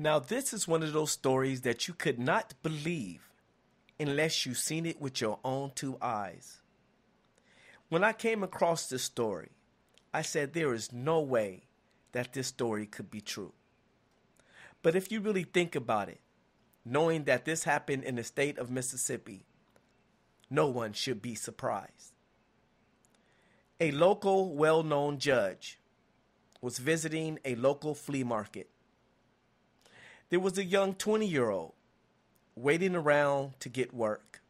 Now, this is one of those stories that you could not believe unless you seen it with your own two eyes. When I came across this story, I said there is no way that this story could be true. But if you really think about it, knowing that this happened in the state of Mississippi, no one should be surprised. A local well-known judge was visiting a local flea market. There was a young 20-year-old waiting around to get work.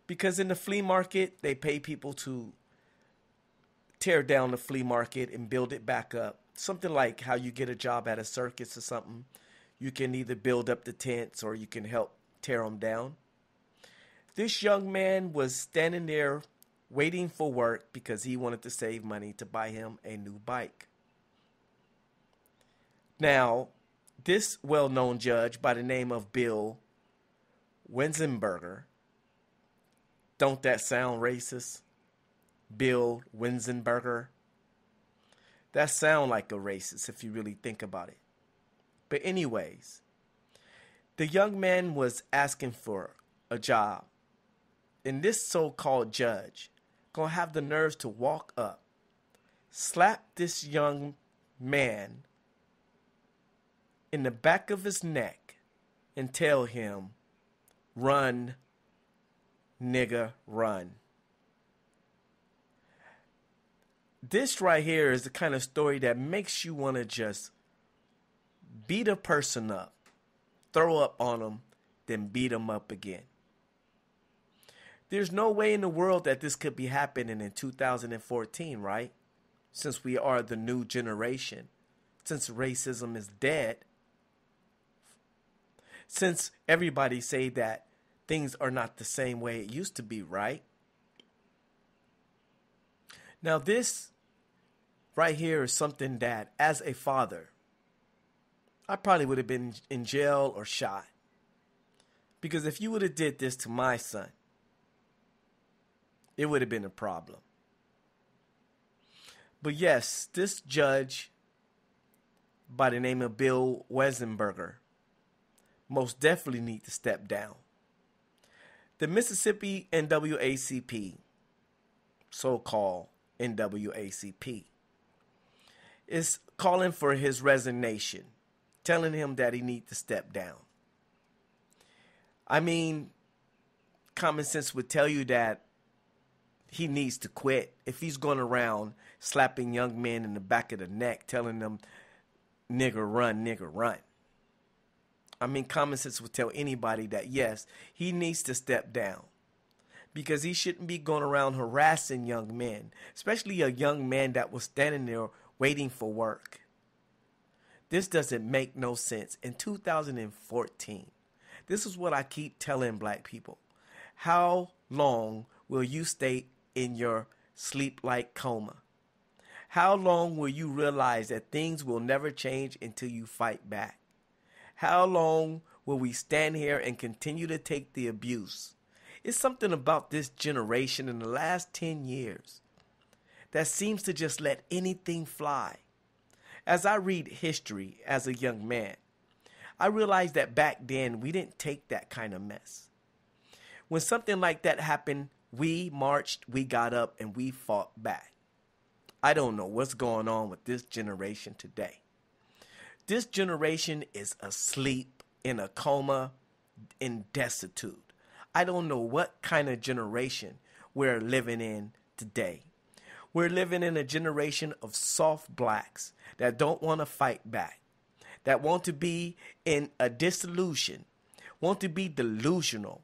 Because in the flea market, they pay people to tear down the flea market and build it back up. Something like how you get a job at a circus or something. You can either build up the tents or you can help tear them down. This young man was standing there waiting for work because he wanted to save money to buy him a new bike. Now, this well-known judge by the name of Bill Wenzenberger, don't that sound racist? Bill Wenzenberger. That sound like a racist if you really think about it. But anyways, the young man was asking for a job. And this so-called judge gonna have the nerves to walk up, slap this young man in the back of his neck and tell him, "Run, nigga, run." This right here is the kind of story that makes you want to just beat a person up, throw up on them, then beat them up again. There's no way in the world that this could be happening in 2014, right? Since we are the new generation, since racism is dead, since everybody say that things are not the same way it used to be, right? Now this right here is something that, as a father, I probably would have been in jail or shot. Because if you would have did this to my son, it would have been a problem. But yes, this judge by the name of Bill Wenzenberger most definitely need to step down. The Mississippi NAACP, so-called NAACP, is calling for his resignation, telling him that he needs to step down. I mean, common sense would tell you that he needs to quit if he's going around slapping young men in the back of the neck, telling them, "Nigger, run, nigger, run." I mean, common sense would tell anybody that, yes, he needs to step down. Because he shouldn't be going around harassing young men, especially a young man that was standing there waiting for work. This doesn't make no sense. In 2014, this is what I keep telling black people. How long will you stay in your sleep-like coma? How long will you realize that things will never change until you fight back? How long will we stand here and continue to take the abuse? It's something about this generation in the last 10 years that seems to just let anything fly. As I read history as a young man, I realized that back then we didn't take that kind of mess. When something like that happened, we marched, we got up, and we fought back. I don't know what's going on with this generation today. This generation is asleep, in a coma, in destitute. I don't know what kind of generation we're living in today. We're living in a generation of soft blacks that don't want to fight back, that want to be in a disillusion, want to be delusional,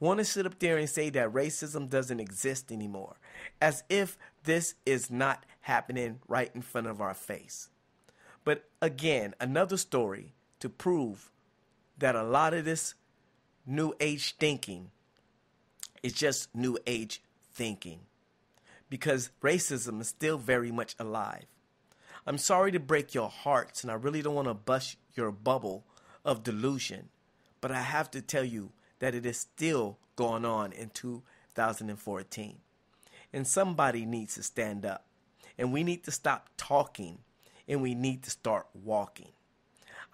want to sit up there and say that racism doesn't exist anymore, as if this is not happening right in front of our face. But again, another story to prove that a lot of this new age thinking is just new age thinking, because racism is still very much alive. I'm sorry to break your hearts, and I really don't want to bust your bubble of delusion, but I have to tell you that it is still going on in 2014. And somebody needs to stand up, and we need to stop talking, and we need to start walking.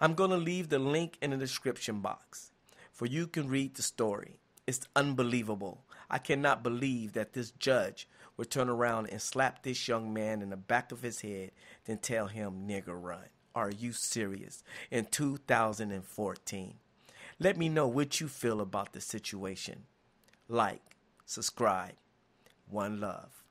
I'm going to leave the link in the description box for you can read the story. It's unbelievable. I cannot believe that this judge would turn around and slap this young man in the back of his head, then tell him nigger run. Are you serious? In 2014. Let me know what you feel about the situation. Like, subscribe. One love.